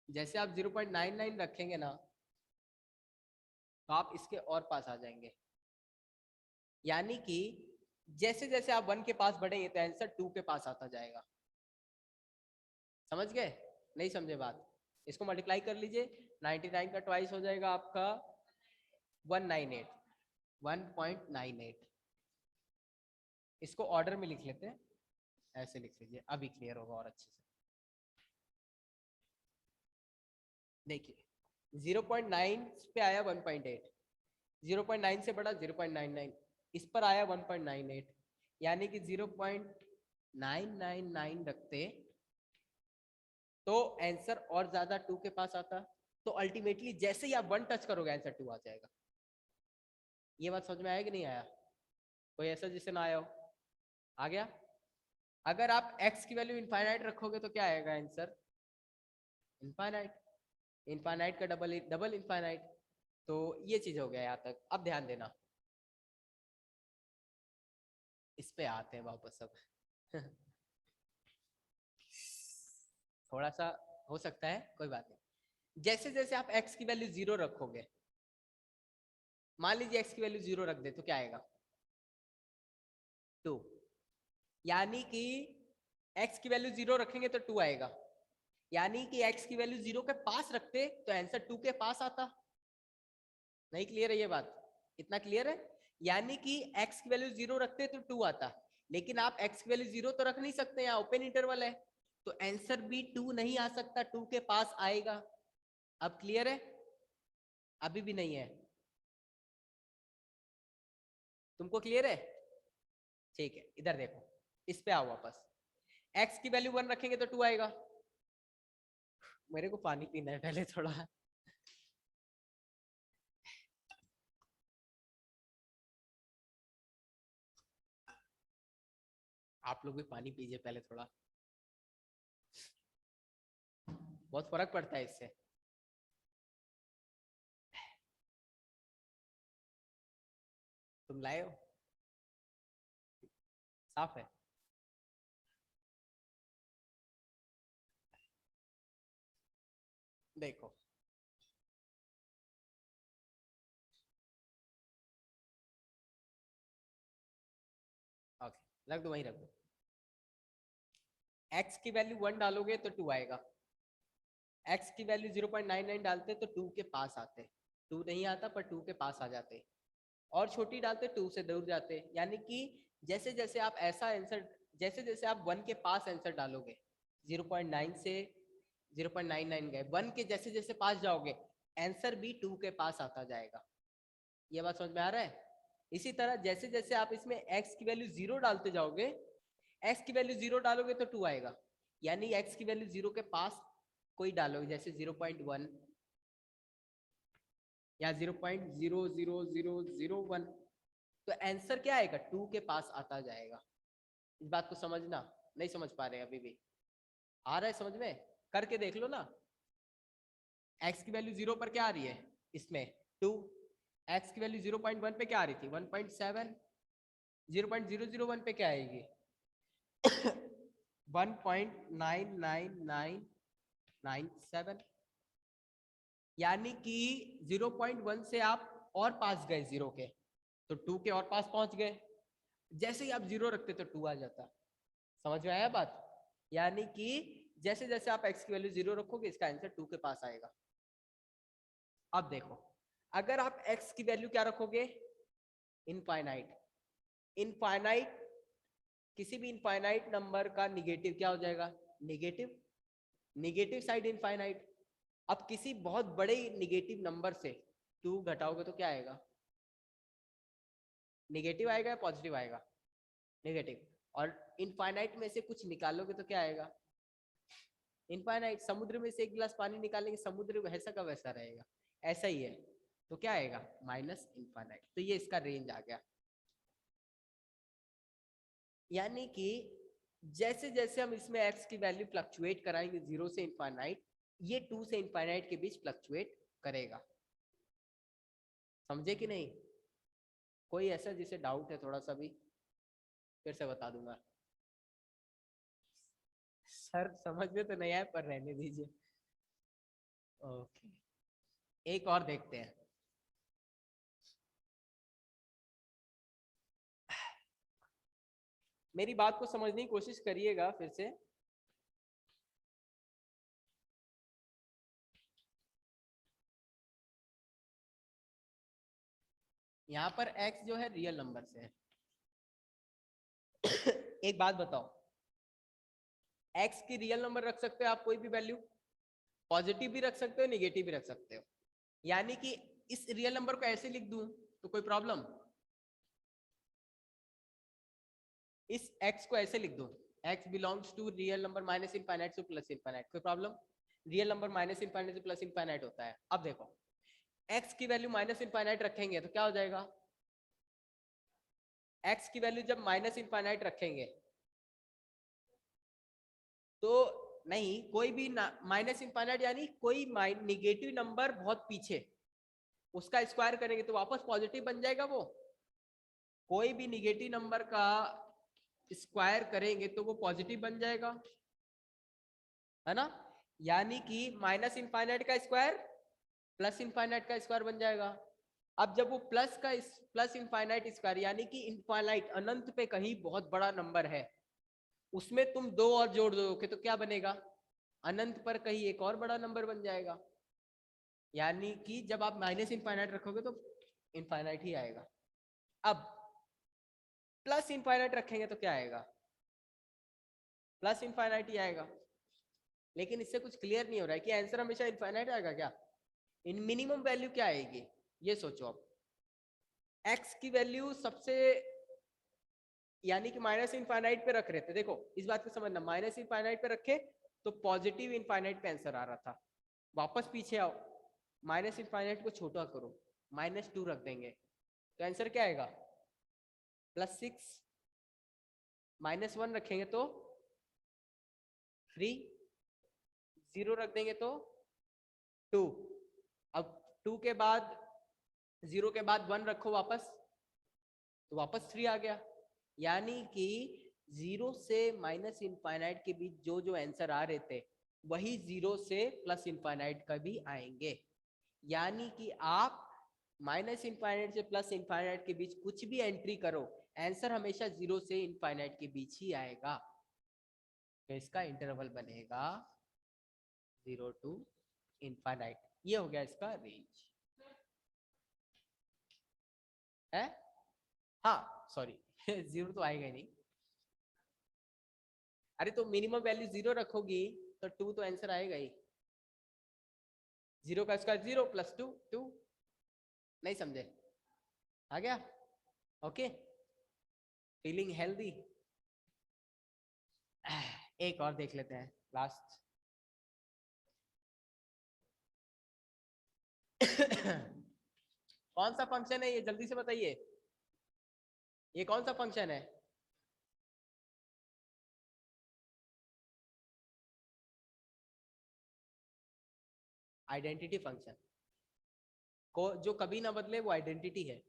जैसे आप 0.99 रखेंगे ना तो आप इसके और पास आ जाएंगे। यानी कि जैसे जैसे आप 1 के पास बढ़ेंगे तो आंसर 2 के पास आता जाएगा। समझ गए? नहीं समझे बात? इसको मल्टीप्लाई कर लीजिए, 99 का ट्वाइस हो जाएगा आपका 198, 1.98। इसको ऑर्डर में लिख लेते हैं, ऐसे लिख लीजिए, अभी क्लियर होगा और अच्छे से। देखिए 0.9 पे आया 1.8, 0.9 से बढ़ा 0.99, इस पर आया 1.98, यानी कि 0.999 रखते तो आंसर और ज्यादा 2 के पास आता। तो अल्टीमेटली जैसे ही आप 1 टच करोगे आंसर 2 आ जाएगा। ये बात समझ में आया कि नहीं आया? कोई ऐसा जिससे ना आया हो? आ गया? अगर आप x की वैल्यू इनफाइनाइट रखोगे तो क्या आएगा आंसर? इनफाइनाइट। इनफाइनाइट का डबल डबल इनफाइनाइट, तो ये चीज हो गया यहाँ तक। अब ध्यान देना, इस पे आते हैं वापस अब थोड़ा सा हो सकता है, कोई बात नहीं। जैसे जैसे आप x की वैल्यू 0 रखोगे, मान लीजिए x की वैल्यू 0 रख दे तो क्या आएगा 2, यानी कि x की वैल्यू 0 रखेंगे तो 2 आएगा, यानी कि x की वैल्यू 0 के पास रखते तो आंसर 2 के पास आता। नहीं क्लियर है ये बात? इतना क्लियर है? यानी कि x की वैल्यू 0 रखते तो 2 आता, लेकिन आप x की वैल्यू 0 तो रख नहीं सकते, यहाँ ओपन इंटरवल है, तो आंसर भी 2 नहीं आ सकता, 2 के पास आएगा। अब क्लियर है? अभी भी नहीं है? तुमको क्लियर है? ठीक है, इधर देखो, इस पे आओ वापस। x की वैल्यू 1 रखेंगे तो 2 आएगा। मेरे को पानी पीना है पहले थोड़ा। आप लोग भी पानी पीजिए पहले थोड़ा, बहुत फर्क पड़ता है इससे। तुम लाए हो? साफ है? देखो, ओके रख दो, वहीं रख दो। x की वैल्यू 1 डालोगे तो 2 आएगा, x की वैल्यू 0.99 डालते तो 2 के पास आते, 2 नहीं आता पर 2 के पास आ जाते, और छोटी डालते 2 से दूर जाते। यानी कि जैसे जैसे आप ऐसा आंसर, जैसे जैसे आप 1 के पास आंसर डालोगे, 0.9 से 0.99 गए, 1 के जैसे जैसे पास जाओगे आंसर भी 2 के पास आता जाएगा। ये बात समझ में आ रहा है? इसी तरह जैसे जैसे आप इसमें x की वैल्यू 0 डालते जाओगे, x की वैल्यू 0 डालोगे तो 2 आएगा, यानी x की वैल्यू 0 के पास कोई डालोगे, जैसे 0.1 या 0.00001, तो आंसर क्या आएगा 2 के पास आता जाएगा। इस बात को समझना, नहीं समझ पा रहे अभी भी? आ रहा है समझ में? करके देख लो ना। x की वैल्यू 0 पर क्या आ रही है इसमें 2, x की वैल्यू 0.1 पे क्या आ रही थी 1.7, 0.001 पे क्या आएगी 1.99997, यानी कि 0.1 से आप और पास गए 0 के, तो 2 के और पास पहुंच गए। जैसे ही आप 0 रखते तो 2 आ जाता। समझ में आया बात? यानी कि जैसे जैसे आप x की वैल्यू 0 रखोगे इसका आंसर 2 के पास आएगा। अब देखो, अगर आप x की वैल्यू क्या रखोगे इनफाइनाइट, इनफाइनाइट किसी भी इनफाइनाइट नंबर का निगेटिव क्या हो जाएगा निगेटिव, निगेटिव साइड इनफाइनाइट। अब किसी बहुत बड़े निगेटिव नंबर से 2 घटाओगे तो क्या आएगा निगेटिव आएगा या पॉजिटिव आएगा नेगेटिव, और इनफाइनाइट में से कुछ निकालोगे तो क्या आएगा इनफाइनाइट। समुद्र में से एक गिलास पानी निकालेंगे, समुद्र वैसा का वैसा रहेगा, ऐसा ही है, तो क्या आएगा माइनस इनफाइनाइट। तो ये इसका रेंज आ गया। यानी कि जैसे जैसे हम इसमें x की वैल्यू फ्लक्चुएट कराएंगे 0 से इनफाइनाइट, ये 2 से इनफाइनाइट के बीच फ्लक्चुएट करेगा। समझे कि नहीं? कोई ऐसा जिसे डाउट है थोड़ा सा भी, फिर से बता दूंगा। सर समझ में तो नहीं आया पर रहने दीजिए। ओके, एक और देखते हैं। मेरी बात को समझने की कोशिश करिएगा फिर से। यहाँ पर x जो है रियल नंबर से है एक बात बताओ, x की रियल नंबर रख सकते हो आप कोई भी वैल्यू, पॉजिटिव भी रख सकते हो निगेटिव भी रख सकते हो, यानी कि इस रियल नंबर को ऐसे लिख दूं तो कोई प्रॉब्लम, इस x को ऐसे लिख दूं x belongs to real number minus infinite से प्लस इनफाइनाइट, कोई problem? Real number minus infinite से प्लस इनफाइनाइट होता है। अब देखो x की वैल्यू माइनस इनफाइनाइट रखेंगे तो क्या हो जाएगा, x की वैल्यू जब माइनस इनफाइनाइट रखेंगे तो नहीं, कोई भी माइनस इनफाइनाइट यानी कोई निगेटिव नंबर बहुत पीछे, उसका स्क्वायर करेंगे तो वापस पॉजिटिव बन जाएगा। वो कोई भी निगेटिव नंबर का स्क्वायर करेंगे तो वो पॉजिटिव बन जाएगा, है ना। यानी कि माइनस इनफाइनाइट का स्क्वायर प्लस इनफाइनाइट का स्क्वायर बन जाएगा। अब जब वो प्लस इनफाइनाइट स्क्वायर यानी कि इनफाइनाइट अनंत पे कहीं बहुत बड़ा नंबर है, उसमें तुम 2 और जोड़ दोगे तो क्या बनेगा, अनंत पर कहीं एक और बड़ा नंबर बन जाएगा। यानी कि जब आप माइनस इनफाइनाइट रखोगे तो इनफाइनाइट ही आएगा। अब प्लस इनफाइनाइट रखेंगे तो क्या आएगा, प्लस इनफाइनाइट ही आएगा। लेकिन इससे कुछ क्लियर नहीं हो रहा है कि आंसर हमेशा इनफाइनाइट आएगा क्या। इन मिनिमम वैल्यू क्या आएगी ये सोचो। अब x की वैल्यू सबसे यानी कि माइनस इनफाइनाइट पे रख रहे थे, देखो इस बात को समझना, माइनस इनफाइनाइट पे रखे तो पॉजिटिव इनफाइनाइट पे आंसर आ रहा था। वापस पीछे आओ, माइनस इनफाइनाइट को छोटा करो, -2 रख देंगे तो आंसर क्या आएगा, +6। -1 रखेंगे तो 3, 0 रख देंगे तो 2। अब 2 के बाद 0 के बाद 1 रखो वापस तो वापस 3 आ गया। यानी कि 0 से माइनस इनफाइनाइट के बीच जो जो आंसर आ रहे थे वही 0 से प्लस इनफाइनाइट का भी आएंगे। यानी कि आप माइनस इनफाइनाइट से प्लस इनफाइनाइट के बीच कुछ भी एंट्री करो, आंसर हमेशा 0 से इनफाइनाइट के बीच ही आएगा। तो इसका इंटरवल बनेगा 0 to इनफाइनाइट। ये हो गया इसका रेंज है। हाँ सॉरी 0 तो आएगा ही नहीं। अरे तो मिनिमम वैल्यू 0 रखोगी तो 2 तो आंसर आएगा ही। 0 का स्क्वायर 0 +2 2। नहीं समझे, आ गया। Okay, feeling healthy. एक और देख लेते हैं लास्ट। कौन सा फंक्शन है ये, जल्दी से बताइए, ये कौन सा फंक्शन है। आइडेंटिटी फंक्शन को जो कभी ना बदले वो आइडेंटिटी है,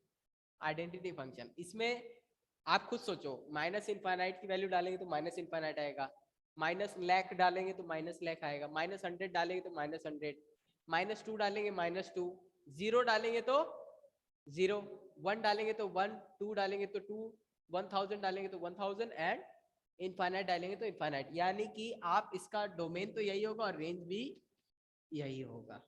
आइडेंटिटी फंक्शन। इसमें आप खुद सोचो, माइनस इनफाइनाइट की वैल्यू डालेंगे तो माइनस इनफाइनाइट आएगा, -100,000 डालेंगे तो -100,000 आएगा, -100 डालेंगे तो -100, -2 डालेंगे -2, 0 डालेंगे तो 0, 1 डालेंगे तो 1, 2 डालेंगे तो 2, 1000 डालेंगे तो 1000 एंड इनफाइनाइट डालेंगे तो इनफाइनाइट। यानी कि आप इसका डोमेन तो यही होगा और रेंज भी यही होगा,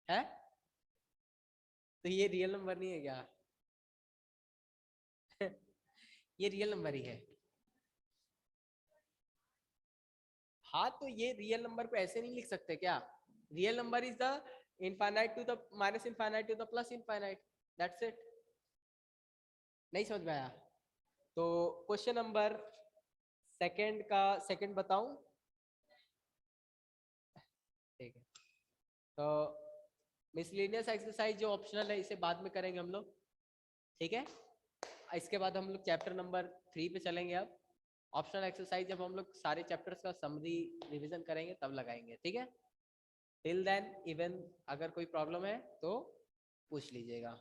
है। तो ये रियल नंबर नहीं है क्या। ये रियल नंबर ही है। हाँ तो ये रियल नंबर को ऐसे नहीं लिख सकते क्या, real number is the infinite to the minus infinite to the plus infinite, that's it. नहीं समझ में आया तो क्वेश्चन नंबर सेकंड का सेकंड बताऊं। ठीक है, तो मिसलेनियस एक्सरसाइज जो ऑप्शनल है इसे बाद में करेंगे हम लोग, ठीक है। इसके बाद हम लोग चैप्टर नंबर 3 पे चलेंगे। अब ऑप्शनल एक्सरसाइज जब हम लोग सारे चैप्टर्स का समरी रिवीजन करेंगे तब लगाएंगे, ठीक है। टिल देन इवन अगर कोई प्रॉब्लम है तो पूछ लीजिएगा।